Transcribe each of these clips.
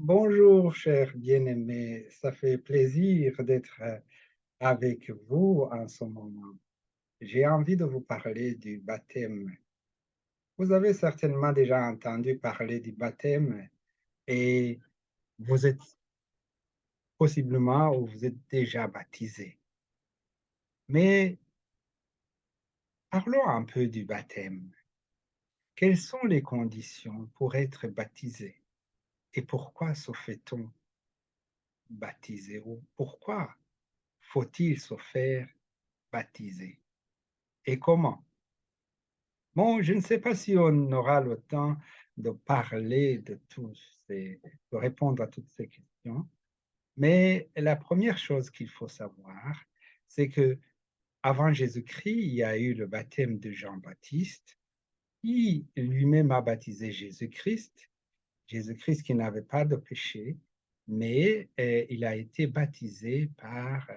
Bonjour, cher bien-aimé. Ça fait plaisir d'être avec vous en ce moment. J'ai envie de vous parler du baptême. Vous avez certainement déjà entendu parler du baptême et vous êtes possiblement ou vous êtes déjà baptisé. Mais parlons un peu du baptême. Quelles sont les conditions pour être baptisé et pourquoi se fait-on baptiser ou pourquoi faut-il se faire baptiser et comment? Bon, je ne sais pas si on aura le temps de parler de répondre à toutes ces questions, mais la première chose qu'il faut savoir, c'est que avant Jésus-Christ, il y a eu le baptême de Jean-Baptiste, qui lui-même a baptisé Jésus-Christ, Jésus-Christ qui n'avait pas de péché, mais il a été baptisé par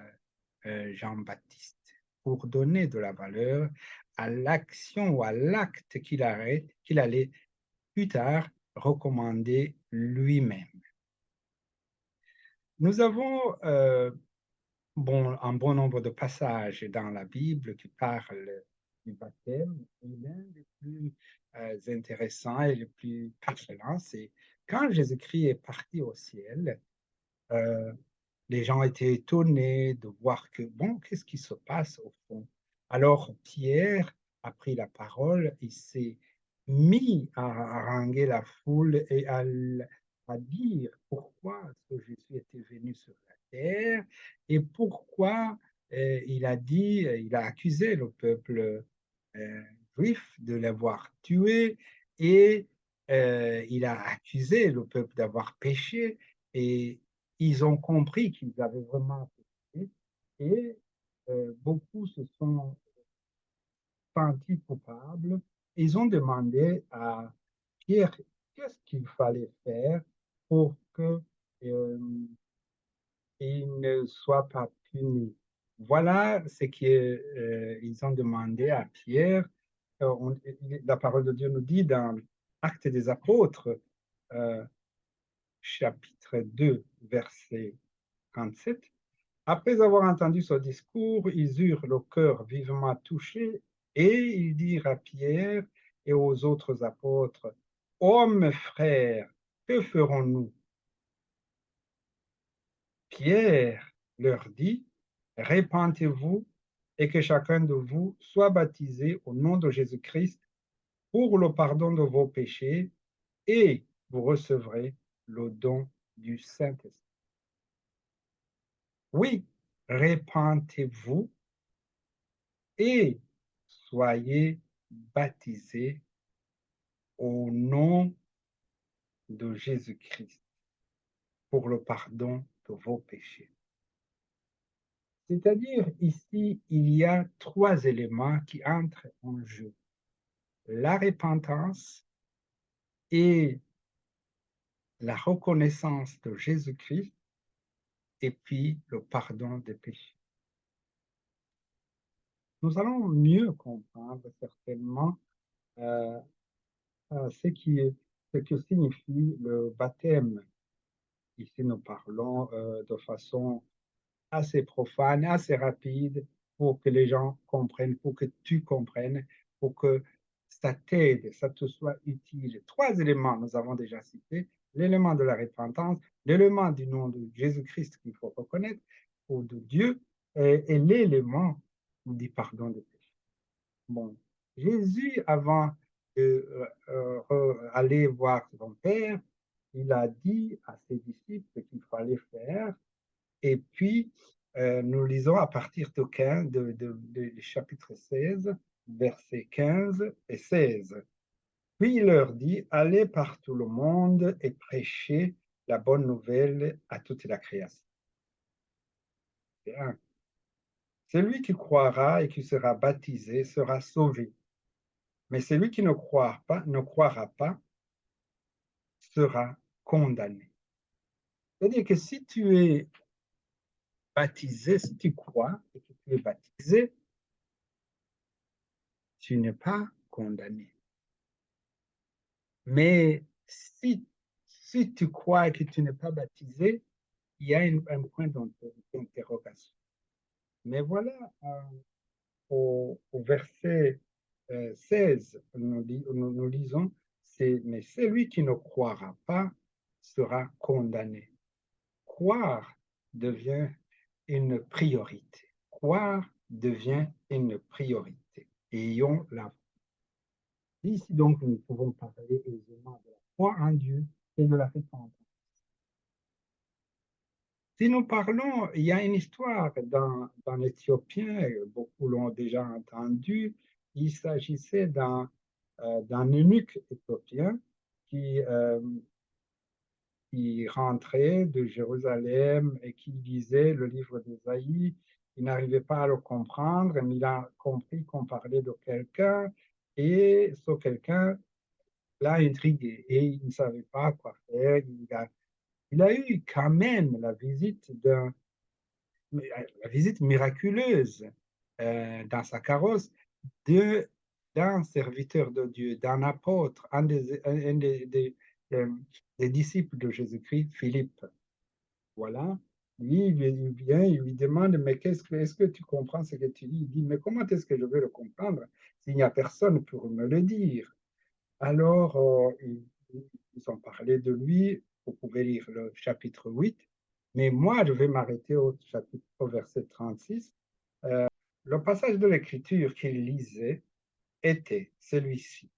Jean-Baptiste pour donner de la valeur à l'action ou à l'acte qu'il allait plus tard recommander lui-même. Nous avons un bon nombre de passages dans la Bible qui parlent du baptême. Et l'un des plus intéressants et les plus parlants, c'est quand Jésus-Christ est parti au ciel, euh, les gens étaient étonnés de voir que, bon, qu'est-ce qui se passe au fond? Alors Pierre a pris la parole, il s'est mis à haranguer la foule et à dire pourquoi ce Jésus était venu sur la terre et pourquoi il a dit, il a accusé le peuple euh, juif de l'avoir tué et il a accusé le peuple d'avoir péché et ils ont compris qu'ils avaient vraiment péché et beaucoup se sont sentis coupables. Ils ont demandé à Pierre qu'est-ce qu'il fallait faire pour que euh, il ne soit pas puni. Voilà ce qu'ils ont demandé à Pierre. La parole de Dieu nous dit dans Actes des Apôtres, euh, chapitre 2, verset 37. Après avoir entendu ce discours, ils eurent le cœur vivement touché et ils dirent à Pierre et aux autres apôtres, hommes frères, que ferons-nous? Pierre leur dit, répentez-vous et que chacun de vous soit baptisé au nom de Jésus-Christ pour le pardon de vos péchés et vous recevrez le don du Saint-Esprit. Oui, répentez-vous et soyez baptisés au nom de Jésus-Christ pour le pardon de vos péchés. C'est-à-dire, ici, il y a trois éléments qui entrent en jeu. La repentance et la reconnaissance de Jésus-Christ et puis le pardon des péchés. Nous allons mieux comprendre certainement euh, ce que signifie le baptême. Ici, nous parlons de façon assez profane, assez rapide pour que les gens comprennent, pour que tu comprennes, pour que ça t'aide, ça te soit utile. Trois éléments, nous avons déjà cités, l'élément de la repentance, l'élément du nom de Jésus-Christ qu'il faut reconnaître, ou de Dieu, et l'élément du pardon des péchés. Bon, Jésus, avant d'aller voir son Père, il a dit à ses disciples ce qu'il fallait faire et puis, nous lisons à partir de chapitre 16, versets 15 et 16. Puis il leur dit, allez par tout le monde et prêchez la bonne nouvelle à toute la création. Bien. Celui qui croira et qui sera baptisé sera sauvé. Mais celui qui ne croira pas, sera condamné. C'est-à-dire que si tu es baptisé, si tu crois et que tu es baptisé, tu n'es pas condamné. Mais si si tu crois que tu n'es pas baptisé, il y a un point d'interrogation. Mais voilà, au verset 16, nous lisons, mais celui qui ne croira pas sera condamné. Croire devient une priorité. Croire devient une priorité. Ayons la foi. Ici donc, nous pouvons parler aisément de la foi en Dieu et de la repentance. Si nous parlons, il y a une histoire dans l'Éthiopien, beaucoup l'ont déjà entendu, il s'agissait d'un eunuque éthiopien qui, euh, qui rentrait de Jérusalem et qui lisait le livre d'Ésaïe. Il n'arrivait pas à le comprendre, mais il a compris qu'on parlait de quelqu'un et ce quelqu'un l'a intrigué et il ne savait pas quoi faire. Il a eu quand même la visite miraculeuse dans sa carrosse de, d'un serviteur de Dieu, d'un apôtre, des disciples de Jésus-Christ, Philippe. Voilà. Lui, il vient, il lui demande, mais est-ce que tu comprends ce que tu dis? Il dit, mais comment est-ce que je vais le comprendre s'il n'y a personne pour me le dire? Alors, ils ont parlé de lui. Vous pouvez lire le chapitre 8. Mais moi, je vais m'arrêter au verset 36. Le passage de l'Écriture qu'il lisait était celui-ci.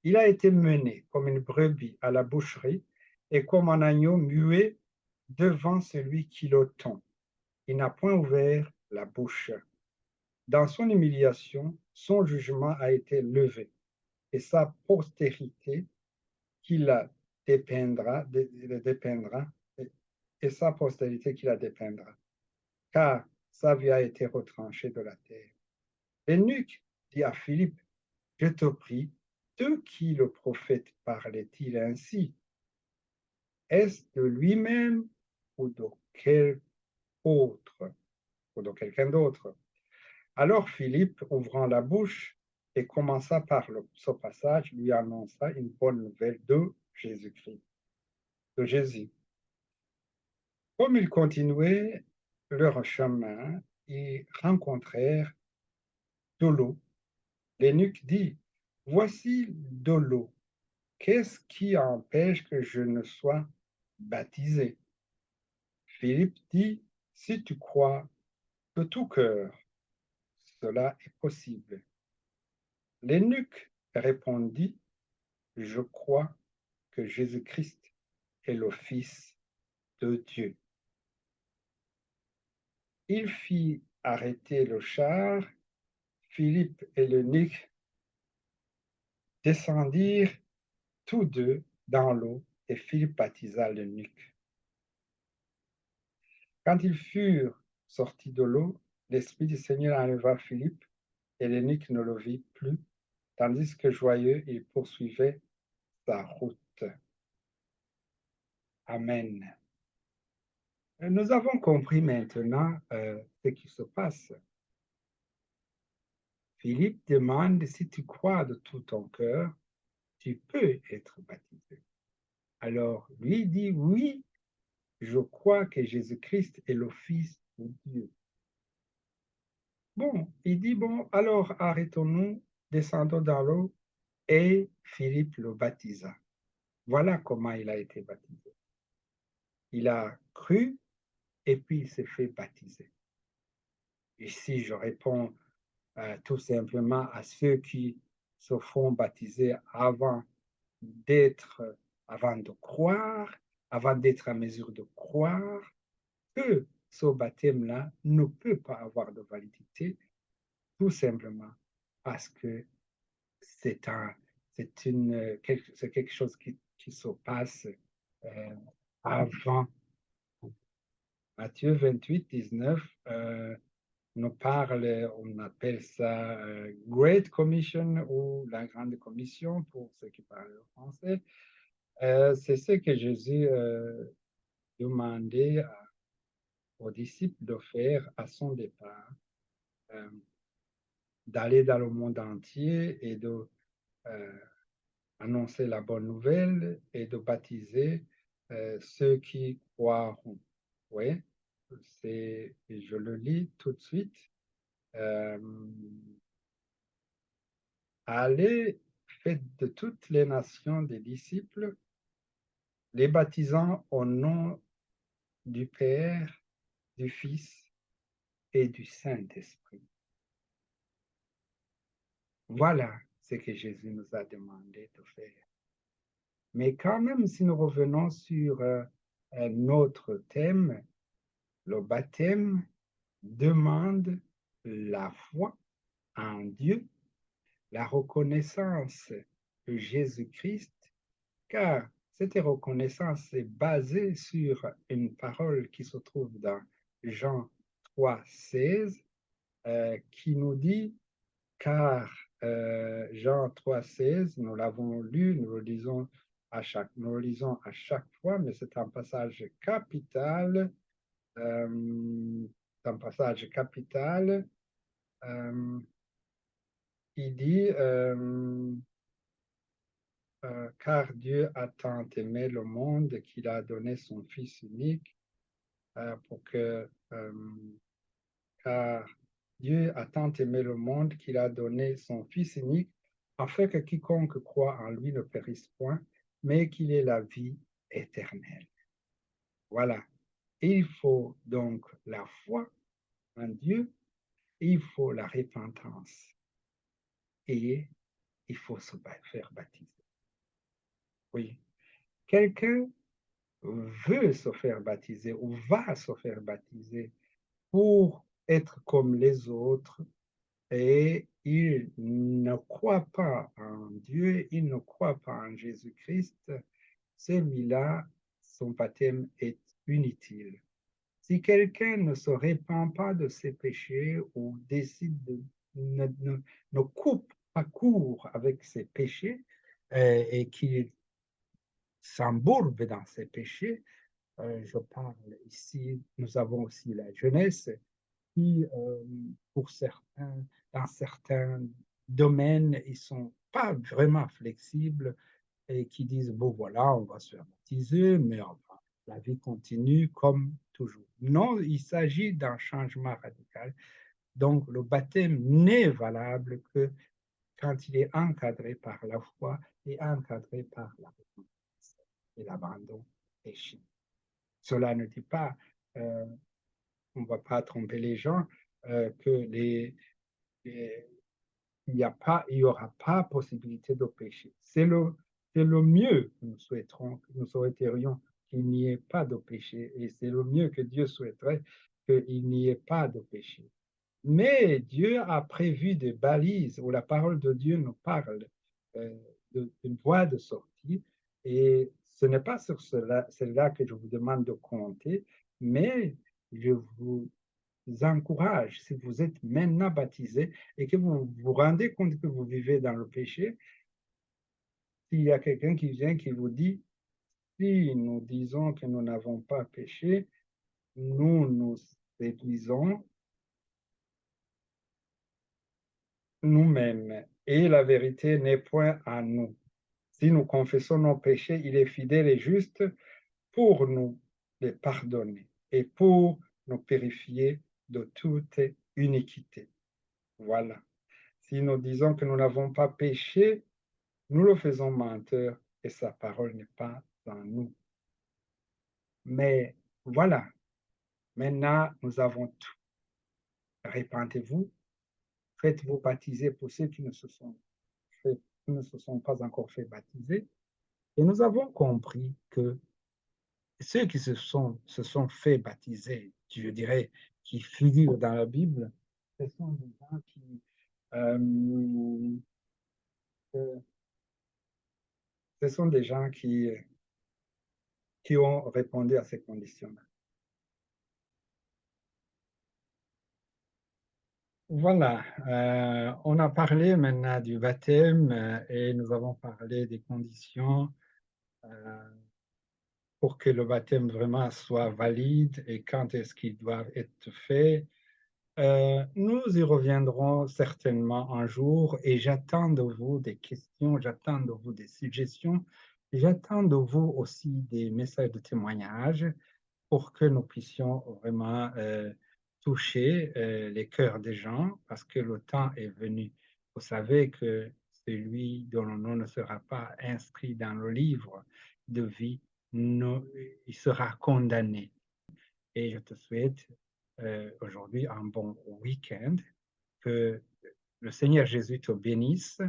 Il a été mené comme une brebis à la boucherie et comme un agneau muet devant celui qui le tond. Il n'a point ouvert la bouche. Dans son humiliation, son jugement a été levé et sa postérité qui la dépeindra et sa postérité qui la dépeindra, car sa vie a été retranchée de la terre. L'eunuque dit à Philippe, je te prie, de qui le prophète parlait-il ainsi? Est-ce de lui-même ou de quel autre ou de quelqu'un d'autre? Alors Philippe, ouvrant la bouche et commença par ce passage, lui annonça une bonne nouvelle de Jésus-Christ, de Jésus. Comme ils continuaient leur chemin, ils rencontrèrent de l'eau. L'eunuque dit, voici de l'eau. Qu'est-ce qui empêche que je ne sois baptisé? Philippe dit, si tu crois de tout cœur, cela est possible. L'eunuque répondit, je crois que Jésus-Christ est le Fils de Dieu. Il fit arrêter le char. Philippe et l'eunuque descendirent tous deux dans l'eau et Philippe baptisa l'eunuque. Quand ils furent sortis de l'eau, l'Esprit du Seigneur enleva Philippe et l'eunuque ne le vit plus, tandis que joyeux, il poursuivait sa route. Amen. Nous avons compris maintenant ce qui se passe. Philippe demande si tu crois de tout ton cœur, tu peux être baptisé. Alors lui dit oui, je crois que Jésus-Christ est le Fils de Dieu. Bon, il dit bon, alors arrêtons-nous, descendons dans l'eau et Philippe le baptisa. Voilà comment il a été baptisé. Il a cru et puis il s'est fait baptiser. Ici, je réponds tout simplement à ceux qui se font baptiser avant de croire, avant d'être en mesure de croire, que ce baptême-là ne peut pas avoir de validité, tout simplement parce que c'est quelque chose qui se passe euh, avant. Matthieu 28, 19 nous parle, on appelle ça Great Commission ou la Grande Commission pour ceux qui parlent français. C'est ce que Jésus demandait aux disciples de faire à son départ, euh, d'aller dans le monde entier et de annoncer la bonne nouvelle et de baptiser ceux qui croiront. Oui, je le lis tout de suite. Euh, Allez, faites de toutes les nations des disciples, les baptisant au nom du Père, du Fils et du Saint-Esprit. Voilà ce que Jésus nous a demandé de faire. Mais quand même, si nous revenons sur un autre thème, le baptême demande la foi en Dieu, la reconnaissance de Jésus-Christ, car cette reconnaissance est basée sur une parole qui se trouve dans Jean 3,16, qui nous dit, car Jean 3,16, nous l'avons lu, nous le lisons à chaque fois, mais c'est un passage capital. C'est un passage capital. Euh, il dit, car Dieu a tant aimé le monde qu'il a donné son Fils unique pour que, car Dieu a tant aimé le monde qu'il a donné son Fils unique afin que quiconque croit en lui ne périsse point, mais qu'il ait la vie éternelle. Voilà. Il faut donc la foi en Dieu, il faut la repentance et il faut se faire baptiser. Oui. Quelqu'un veut se faire baptiser ou va se faire baptiser pour être comme les autres et il ne croit pas en Dieu, il ne croit pas en Jésus-Christ, celui-là, son baptême est inutile. Si quelqu'un ne se répand pas de ses péchés ou décide de ne coupe pas court avec ses péchés et qu'il s'embourbe dans ses péchés, je parle ici, nous avons aussi la jeunesse qui, pour certains, dans certains domaines, ils ne sont pas vraiment flexibles et qui disent, bon voilà, on va se faire baptiser, mais enfin, la vie continue comme toujours. Non, il s'agit d'un changement radical. Donc, le baptême n'est valable que quand il est encadré par la foi et encadré par la repentance et l'abandon péché. Cela ne dit pas, on ne va pas tromper les gens, que il n'y aura pas possibilité de péché. C'est le mieux que nous souhaiterons, que nous souhaiterions qu'il n'y ait pas de péché. Et c'est le mieux que Dieu souhaiterait qu'il n'y ait pas de péché. Mais Dieu a prévu des balises où la parole de Dieu nous parle euh, d'une voie de sortie. Et ce n'est pas sur cela que je vous demande de compter, mais je vous encourage, si vous êtes maintenant baptisé et que vous vous rendez compte que vous vivez dans le péché, s'il y a quelqu'un qui vient qui vous dit, si nous disons que nous n'avons pas péché, nous nous séduisons nous-mêmes et la vérité n'est point en nous. Si nous confessons nos péchés, il est fidèle et juste pour nous les pardonner et pour nous purifier de toute iniquité. Voilà. Si nous disons que nous n'avons pas péché, nous le faisons menteur et sa parole n'est pas en nous. Mais voilà, maintenant nous avons tout. Répentez-vous, faites-vous baptiser pour ceux qui ne se sont pas encore fait baptiser. Et nous avons compris que ceux qui se sont fait baptiser, je dirais, qui figurent dans la Bible, ce sont des gens euh, euh, ce sont des gens qui ont répondu à ces conditions-là. Voilà, on a parlé maintenant du baptême et nous avons parlé des conditions euh, pour que le baptême vraiment soit valide et quand est-ce qu'il doit être fait. Nous y reviendrons certainement un jour et j'attends de vous des questions, j'attends de vous des suggestions j'attends de vous aussi des messages de témoignage pour que nous puissions vraiment toucher les cœurs des gens, parce que le temps est venu. Vous savez que celui dont le nom ne sera pas inscrit dans le livre de vie, il sera condamné. Et je te souhaite aujourd'hui un bon week-end, que le Seigneur Jésus te bénisse.